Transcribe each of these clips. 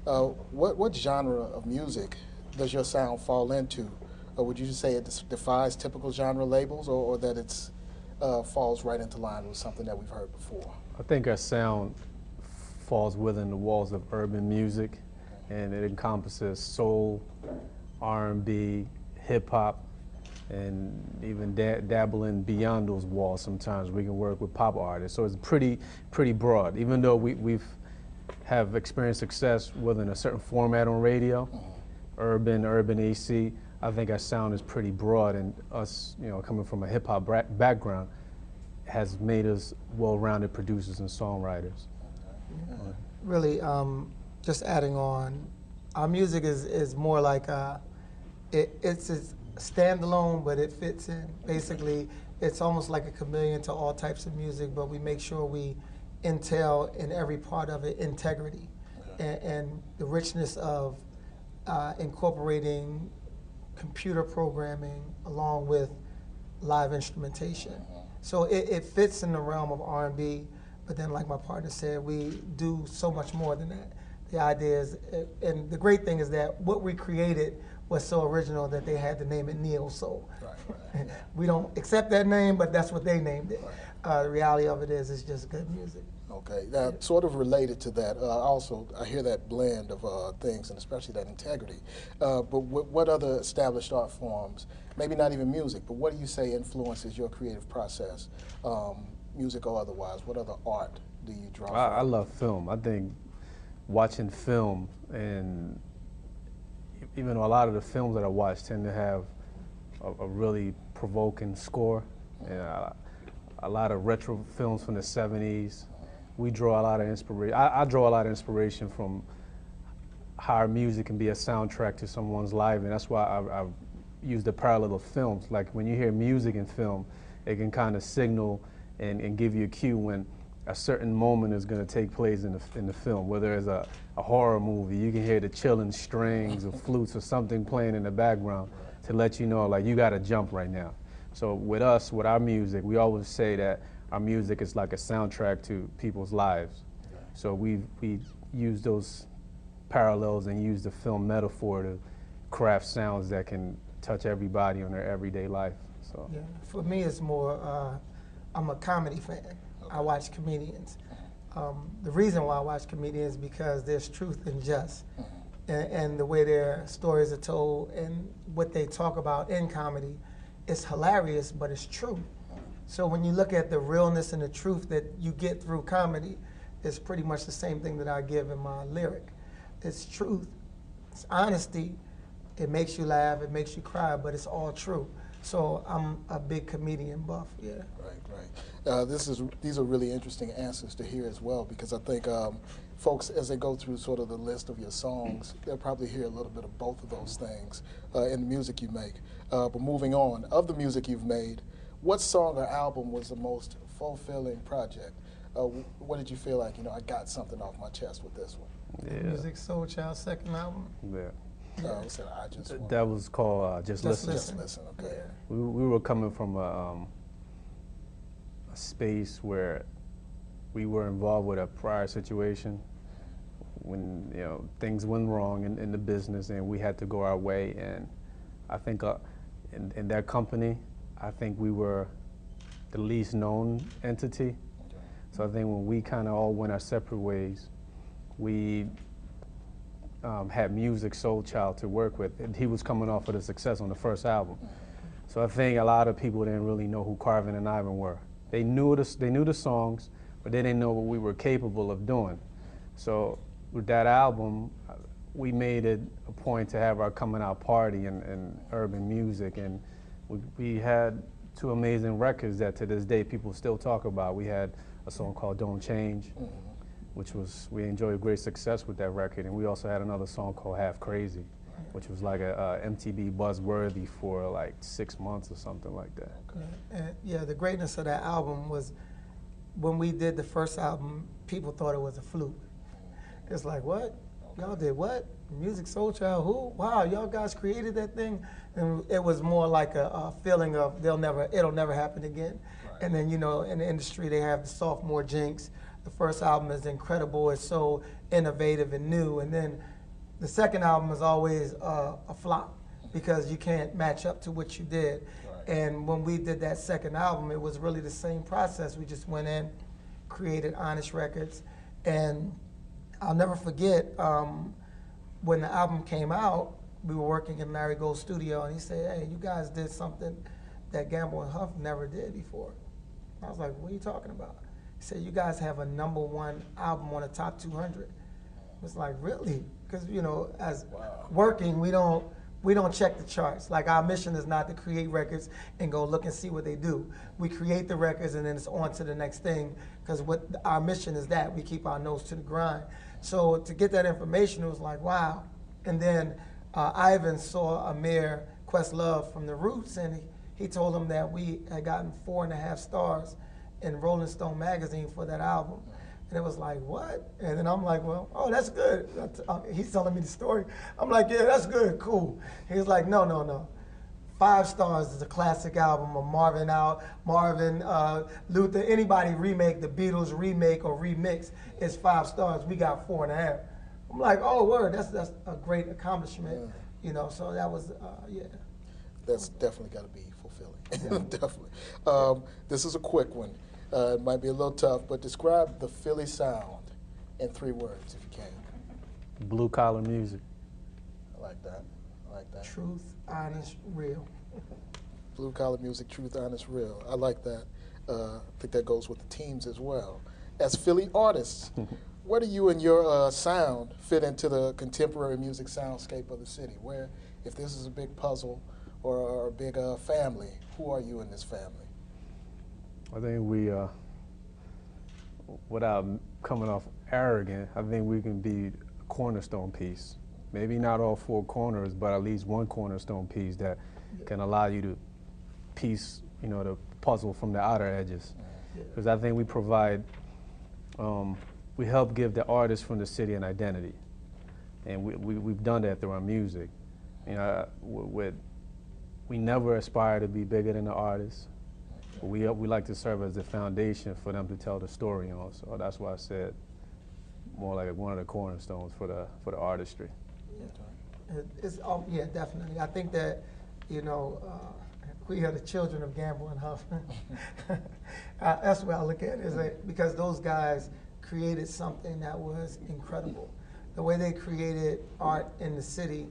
What genre of music does your sound fall into? Or would you say it defies typical genre labels, or that it's falls right into line with something that we've heard before? I think our sound falls within the walls of urban music, and it encompasses soul, R&B, hip hop, and even dabbling beyond those walls. Sometimes we can work with pop artists, so it's pretty broad. Even though we've have experienced success within a certain format on radio, urban AC, I think our sound is pretty broad, and us, coming from a hip hop background, has made us well-rounded producers and songwriters. Really, just adding on, our music is more like it's a standalone, but it fits in. Basically, it's almost like a chameleon to all types of music, but we make sure we entail in every part of it integrity and the richness of incorporating computer programming along with live instrumentation. So it fits in the realm of R&B, but then like my partner said, we do so much more than that. The idea is, and the great thing is that what we created was so original that they had to name it Neo Soul. Right. We don't accept that name, but that's what they named it. The reality of it is it's just good music. Okay, now sort of related to that, also I hear that blend of things, and especially that integrity. But what other established art forms, maybe not even music, but what do you say influences your creative process, music or otherwise? What other art do you draw from? I love film. I think watching film, and even a lot of the films that I watch tend to have a really provoking score. And a lot of retro films from the 70s. We draw a lot of inspiration. I draw a lot of inspiration from how our music can be a soundtrack to someone's life, and that's why I use the parallel of films. Like when you hear music in film, it can kind of signal and give you a cue when a certain moment is going to take place in the film. Whether it's a horror movie, you can hear the chilling strings or flutes or something playing in the background to let you know, like, you got to jump right now. So with us, with our music, we always say that our music is like a soundtrack to people's lives. So we use those parallels and use the film metaphor to craft sounds that can touch everybody in their everyday life. So yeah, for me, it's more. I'm a comedy fan. I watch comedians. The reason why I watch comedians is because there's truth in jest, and the way their stories are told and what they talk about in comedy, it's hilarious, but it's true. So when you look at the realness and the truth that you get through comedy, it's pretty much the same thing that I give in my lyric. It's truth, it's honesty. It makes you laugh, it makes you cry, but it's all true. So I'm a big comedian buff, yeah. Right. These are really interesting answers to hear as well, because I think folks, as they go through sort of the list of your songs, they'll probably hear a little bit of both of those things in the music you make. But moving on, of the music you've made, what song or album was the most fulfilling project? What did you feel like, I got something off my chest with this one? yeah. Music Soul Child's second album. Yeah. That was called Just Listen. Just Listen, okay. Yeah. We were coming from a space where we were involved with a prior situation when things went wrong in the business, and we had to go our way. And I think in that company, I think we were the least known entity. Okay. So I think when we kind of all went our separate ways, we had Music Soul Child to work with, and he was coming off of the success on the first album. So I think a lot of people didn't really know who Carvin and Ivan were. They knew the songs, but they didn't know what we were capable of doing. So with that album, we made it a point to have our coming out party in urban music, and we had two amazing records that to this day people still talk about. We had a song called Don't Change, which we enjoyed great success with that record, and we also had another song called Half Crazy, which was like a MTV buzzworthy for like 6 months or something like that. Yeah, the greatness of that album was when we did the first album, people thought it was a fluke. It's like, what? Y'all did what? Music Soul Child, who? Wow, y'all guys created that thing? And it was more like a feeling of it'll never happen again. Right. And then, in the industry, they have the sophomore jinx. The first album is incredible. It's so innovative and new. And then the second album is always a flop because you can't match up to what you did. Right. And when we did that second album, it was really the same process. We just went in, created Honest Records, and I'll never forget when the album came out, we were working in Larry Gold's studio, and he said, "Hey, you guys did something that Gamble and Huff never did before." I was like, "What are you talking about?" He said, "You guys have a #1 album on the top 200. I was like, "Really?" Because as working, we don't check the charts. Like, our mission is not to create records and go look and see what they do. We create the records and then it's on to the next thing, because what our mission is that we keep our nose to the grind. So to get that information, it was like, wow. And then Ivan saw Amir Questlove from The Roots, and he told him that we had gotten 4.5 stars in Rolling Stone magazine for that album. And it was like, what? And then I'm like, well, oh, that's good. He's telling me the story. I'm like, yeah, that's good, cool. He's like, no. 5 stars is a classic album of Marvin, Luther, anybody remake, the Beatles remake or remix is 5 stars. We got 4.5. I'm like, oh, word, that's a great accomplishment. Yeah. So that was, yeah. That's definitely got to be fulfilling. Definitely. This is a quick one. It might be a little tough, but describe the Philly sound in 3 words, if you can. Blue collar music. I like that. Truth, honest, real. Blue collar music, truth, honest, real. I like that. I think that goes with the teams as well. As Philly artists, where do you and your sound fit into the contemporary music soundscape of the city? Where, if this is a big puzzle or a big family, who are you in this family? I think we, without coming off arrogant, I think we can be a cornerstone piece. Maybe not all 4 corners, but at least one cornerstone piece that can allow you to piece, the puzzle from the outer edges. Because I think we provide, we help give the artists from the city an identity. And we've done that through our music. We never aspire to be bigger than the artists. We like to serve as the foundation for them to tell the story on. So that's why I said more like one of the cornerstones for the artistry. Yeah, definitely. I think that we are the children of Gamble and Huff. That's the way I look at it, is that because those guys created something that was incredible. The way they created art in the city,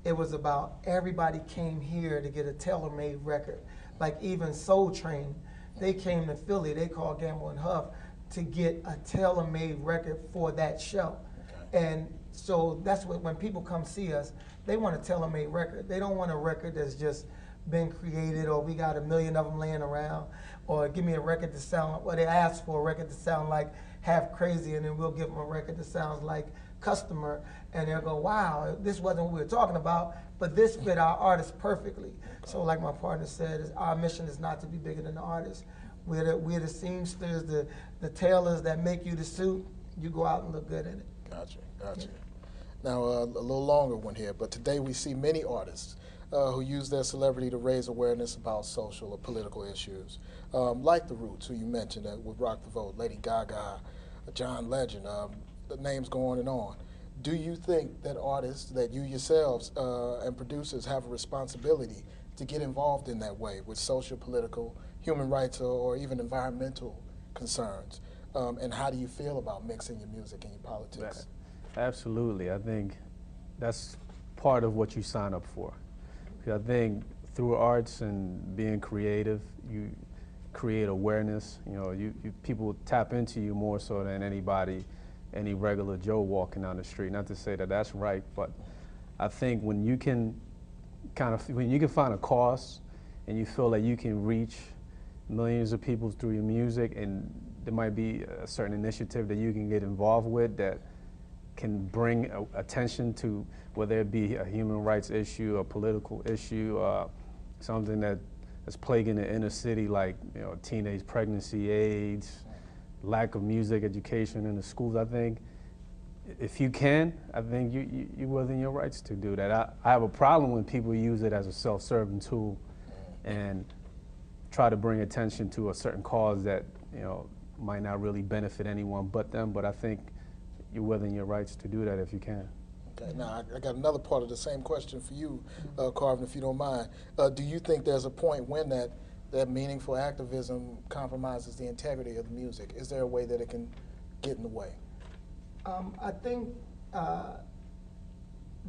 it was about everybody came here to get a tailor-made record. Like even Soul Train, they came to Philly, they called Gamble and Huff to get a tailor-made record for that show. And so that's what, when people come see us, they want a tailor-made record. They don't want a record that's just been created or we got 1 million of them laying around, or give me a record to sound, well, they ask for a record to sound like Half Crazy, and then we'll give them a record that sounds like Customer, and they'll go, wow, this wasn't what we were talking about, but this fit our artist perfectly. So like my partner said, our mission is not to be bigger than the artist. We're the seamsters, the tailors that make you the suit. You go out and look good in it. Gotcha. Now, a little longer one here, but today we see many artists who use their celebrity to raise awareness about social or political issues, like The Roots, who you mentioned with Rock the Vote, Lady Gaga, John Legend, the names go on and on. Do you think that artists, that you yourselves and producers have a responsibility to get involved in that way with social, political, human rights, or even environmental concerns? And how do you feel about mixing your music and your politics? Absolutely. I think that's part of what you sign up for. I think through arts and being creative, you create awareness. People tap into you more so than any regular Joe walking down the street. Not to say that that's right, but I think when you can find a cause and you feel like you can reach millions of people through your music, and there might be a certain initiative that you can get involved with that can bring attention to, whether it be a human rights issue, a political issue, something that's plaguing the inner city, like teenage pregnancy, AIDS, lack of music education in the schools. I think if you can, I think you're within your rights to do that. I have a problem when people use it as a self-serving tool and try to bring attention to a certain cause that might not really benefit anyone but them. But I think you're within your rights to do that if you can. Okay, now I got another part of the same question for you, Carvin, if you don't mind. Do you think there's a point when that meaningful activism compromises the integrity of the music? Is there a way that it can get in the way? I think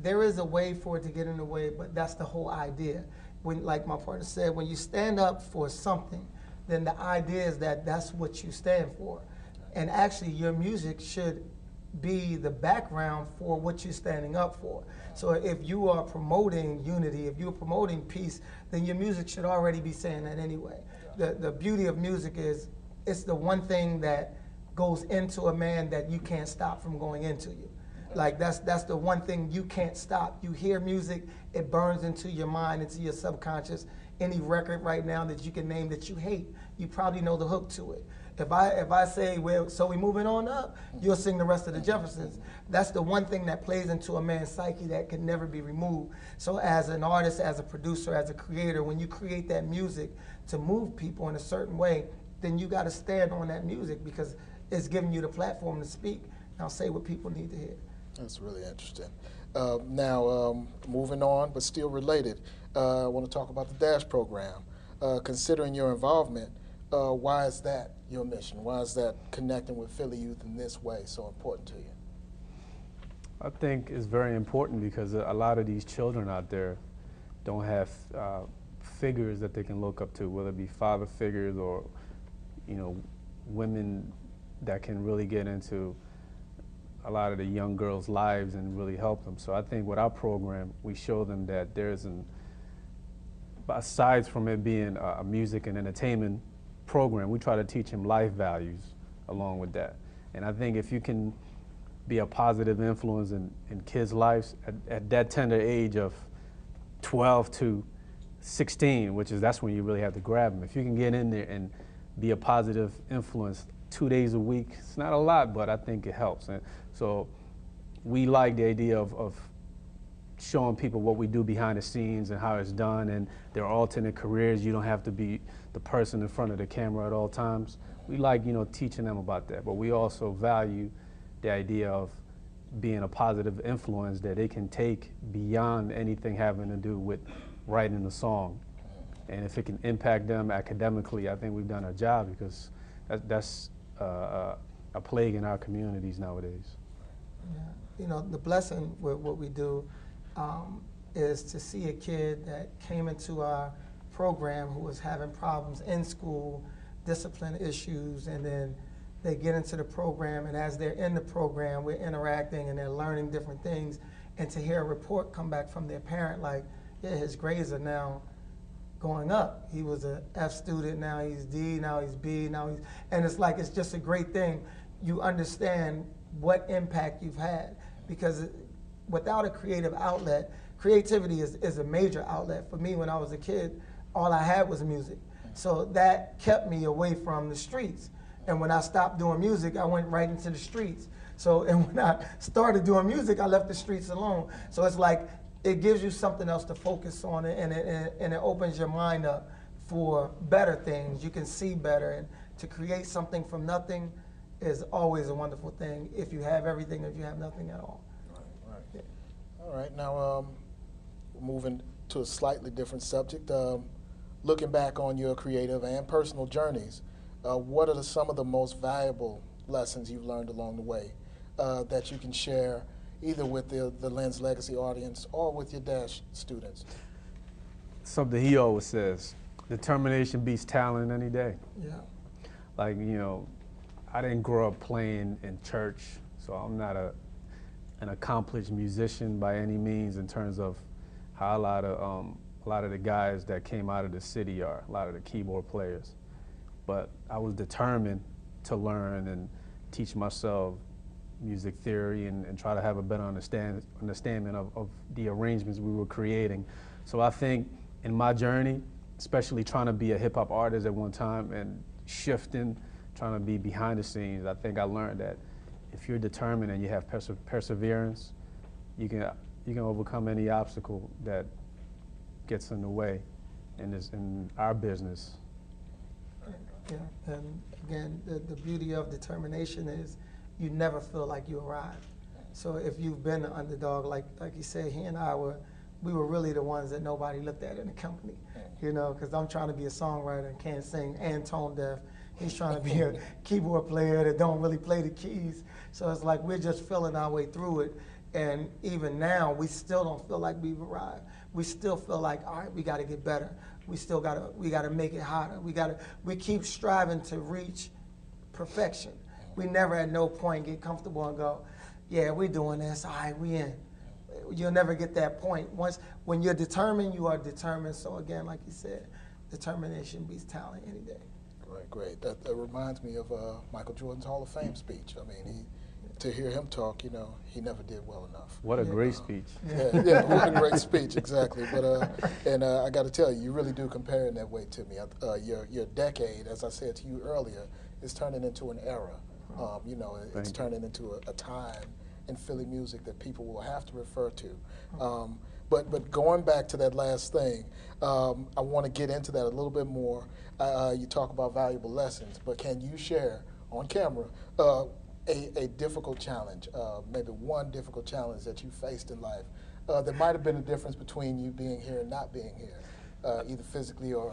there is a way for it to get in the way, but that's the whole idea. When, like my partner said, when you stand up for something, then the idea is that that's what you stand for. And actually, your music should be the background for what you're standing up for. So if you are promoting unity, if you're promoting peace, then your music should already be saying that anyway. The beauty of music is it's the one thing that goes into a man that you can't stop from going into you. Like that's the one thing you can't stop. You hear music, it burns into your mind, into your subconscious. Any record right now that you can name that you hate, you probably know the hook to it. If I say, well, so we moving on up, you'll sing the rest of the Jeffersons. That's the one thing that plays into a man's psyche that can never be removed. So as an artist, as a producer, as a creator, when you create that music to move people in a certain way, then you got to stand on that music because it's giving you the platform to speak. Now say what people need to hear. That's really interesting. Now, moving on, but still related, I want to talk about the DASH program. Considering your involvement, why is that your mission? Why is that connecting with Philly youth in this way so important to you? I think it's very important because a lot of these children out there don't have figures that they can look up to, whether it be father figures or, women that can really get into a lot of the young girls' lives and really help them. So I think with our program, we show them that aside from it being a music and entertainment program, we try to teach them life values along with that. And I think if you can be a positive influence in kids' lives at that tender age of 12 to 16, that's when you really have to grab them. If you can get in there and be a positive influence 2 days a week, it's not a lot, but I think it helps. And so we like the idea of showing people what we do behind the scenes and how it's done, and there are alternate careers. You don't have to be the person in front of the camera at all times. We like, teaching them about that, but we also value the idea of being a positive influence that they can take beyond anything having to do with writing a song. And if it can impact them academically, I think we've done our job, because that's a plague in our communities nowadays. Yeah. The blessing with what we do is to see a kid that came into our program who was having problems in school, discipline issues, and then they get into the program, and as they're in the program, we're interacting and they're learning different things, and to hear a report come back from their parent like, yeah, his grades are now going up. He was a F student, now he's D, now he's B, and it's like, it's just a great thing. You understand what impact you've had, because without a creative outlet, creativity is a major outlet. For me, when I was a kid, all I had was music. So that kept me away from the streets. And when I stopped doing music, I went right into the streets. So, and when I started doing music, I left the streets alone. So it's like, it gives you something else to focus on, and it opens your mind up for better things. You can see better, and to create something from nothing is always a wonderful thing. If you have everything, if you have nothing at all. Right. Yeah. All right. Now, moving to a slightly different subject. Looking back on your creative and personal journeys, what are some of the most valuable lessons you've learned along the way that you can share either with the Lens Legacy audience or with your DASH students? Something he always says, determination beats talent any day. Yeah. Like, I didn't grow up playing in church, so I'm not an accomplished musician by any means in terms of how a lot of the guys that came out of the city are, a lot of the keyboard players. But I was determined to learn and teach myself music theory and try to have a better understanding of the arrangements we were creating. So I think in my journey, especially trying to be a hip hop artist at one time and shifting, trying to be behind the scenes, I think I learned that if you're determined and you have perseverance, you can overcome any obstacle that gets in the way in our business. Yeah, and again, the beauty of determination is you never feel like you arrived. So if you've been the underdog, like you said, he and I we were really the ones that nobody looked at in the company, you know, because I'm trying to be a songwriter and can't sing and tone deaf. He's trying to be a keyboard player that don't really play the keys. So it's like we're just feeling our way through it. And even now, we still don't feel like we've arrived. We still feel like, all right, we got to get better. We got to make it hotter. We keep striving to reach perfection. We never at no point get comfortable and go, yeah, we're doing this, all right, we in. You'll never get that point. When you're determined, you are determined. So again, like you said, determination beats talent any day. Great. That reminds me of Michael Jordan's Hall of Fame speech. I mean, to hear him talk, you know, he never did well enough. What a great speech. Yeah, what a great speech, exactly. But I got to tell you, you really do compare in that way to me. Your decade, as I said to you earlier, is turning into an era. You know, it's turning into a time in Philly music that people will have to refer to. But going back to that last thing, I want to get into that a little bit more. You talk about valuable lessons, but can you share on camera a difficult challenge, maybe one difficult challenge that you faced in life that might have been a difference between you being here and not being here, either physically or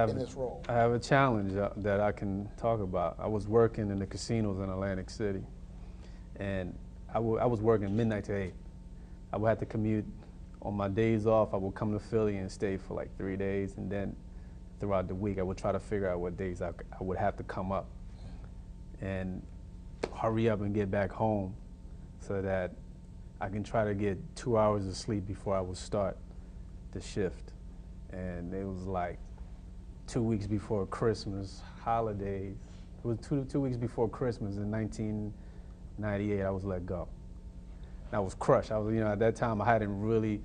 in this role? I have a challenge that I can talk about. I was working in the casinos in Atlantic City, and I was working midnight to 8. I would have to commute. On my days off, I would come to Philly and stay for like 3 days, and then throughout the week, I would try to figure out what days I would have to come up and hurry up and get back home so that I can try to get 2 hours of sleep before I would start the shift. And it was like 2 weeks before Christmas, holidays. It was two weeks before Christmas in 1998, I was let go. I was crushed. I was, you know, at that time I hadn't really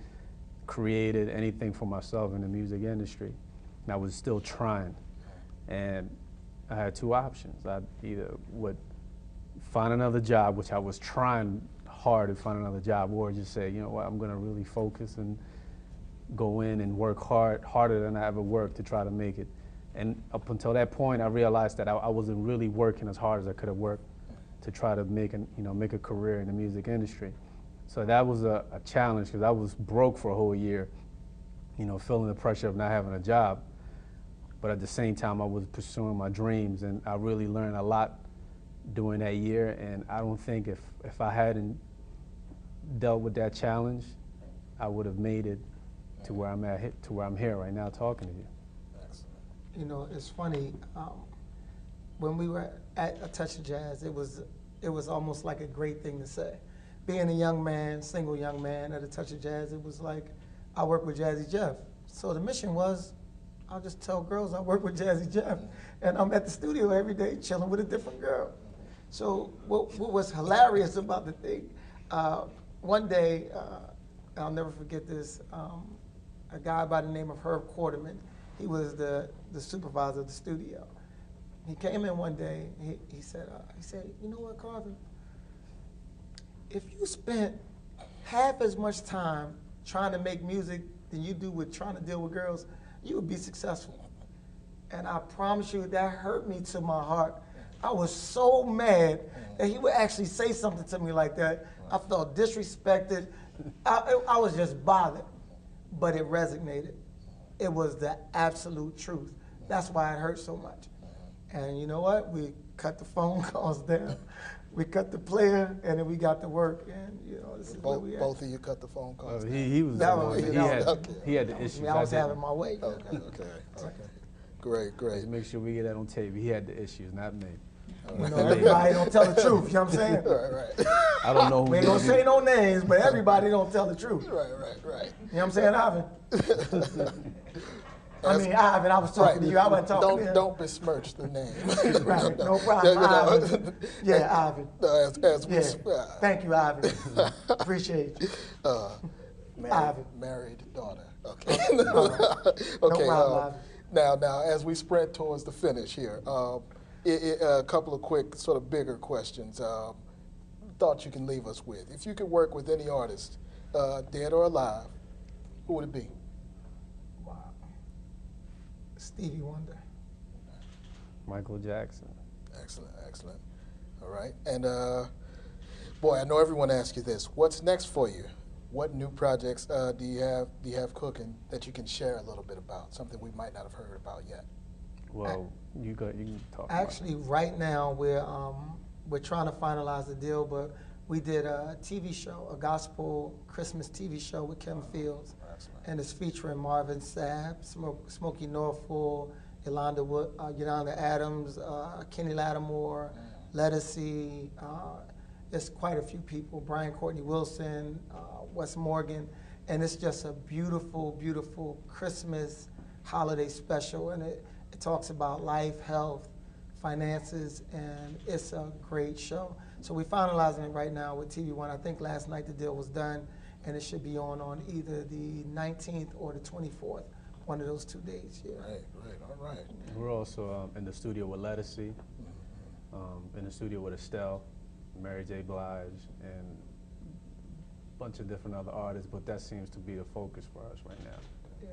created anything for myself in the music industry. And I was still trying. And I had two options. I either would find another job, which I was trying hard to find another job, or just say, you know what, I'm gonna really focus and go in and work harder than I ever worked to try to make it. And up until that point, I realized that I wasn't really working as hard as I could have worked to try to make a career in the music industry. So that was a challenge, because I was broke for a whole year, you know, feeling the pressure of not having a job. But at the same time, I was pursuing my dreams, and I really learned a lot during that year. And I don't think if I hadn't dealt with that challenge, I would have made it to where I'm at, to where I'm here right now talking to you. Excellent. You know, it's funny. When we were at A Touch of Jazz, it was almost like a great thing to say. Being a young man, single young man at A Touch of Jazz, it was like I work with Jazzy Jeff. So the mission was, I'll just tell girls I work with Jazzy Jeff, and I'm at the studio every day chilling with a different girl. So what was hilarious about the thing, one day, I'll never forget this, a guy by the name of Herb Quarterman, he was the supervisor of the studio. He came in one day, he said, you know what, Carvin? If you spent half as much time trying to make music than you do with trying to deal with girls, you would be successful. And I promise you, that hurt me to my heart. I was so mad that he would actually say something to me like that. I felt disrespected. I was just bothered, but it resonated. It was the absolute truth. That's why it hurt so much. And you know what? We cut the phone calls down. We cut the player, and then we got to work. And you know, this is where we at. Both of you cut the phone calls. He was he had the issues. I was having my way. Okay. Great. Just make sure we get that on tape. He had the issues, not me. You know, everybody don't tell the truth. You know what I'm saying? Right. I don't know who we ain't gonna say no names, but everybody don't tell the truth. Right. You know what I'm saying, Ivan? Ivan, I was talking to you. I wasn't talking to him. Don't besmirch the name. Right, no problem, Ivan. Yeah, Ivan. Thank you, Ivan. Appreciate you. Married daughter. Okay. Okay. No problem, Ivan. Now, as we sprint towards the finish here, a couple of quick, sort of bigger questions. Thoughts you can leave us with. If you could work with any artist, dead or alive, who would it be? Wow. Stevie Wonder. Michael Jackson. Excellent. All right. And Boy, I know everyone asks you this. What's next for you? What new projects do you have cooking that you can share a little bit about? Something we might not have heard about yet. Well, you can talk. Actually, right now we're trying to finalize the deal, but we did a TV show, a gospel Christmas TV show with Kim Fields, and it's featuring Marvin Sapp, Smokey Norfolk, Yolanda Adams, Kenny Lattimore, Lettucey. There's quite a few people. Brian Courtney Wilson, Wes Morgan, and it's just a beautiful, beautiful Christmas holiday special, and it talks about life, health, finances, and it's a great show. So we're finalizing it right now with TV One. I think last night the deal was done, and it should be on either the 19th or the 24th, one of those 2 days. Yeah. Right, all right. We're also in the studio with Lettucey, in the studio with Estelle, Mary J. Blige, and a bunch of different other artists, but that seems to be the focus for us right now. Yeah.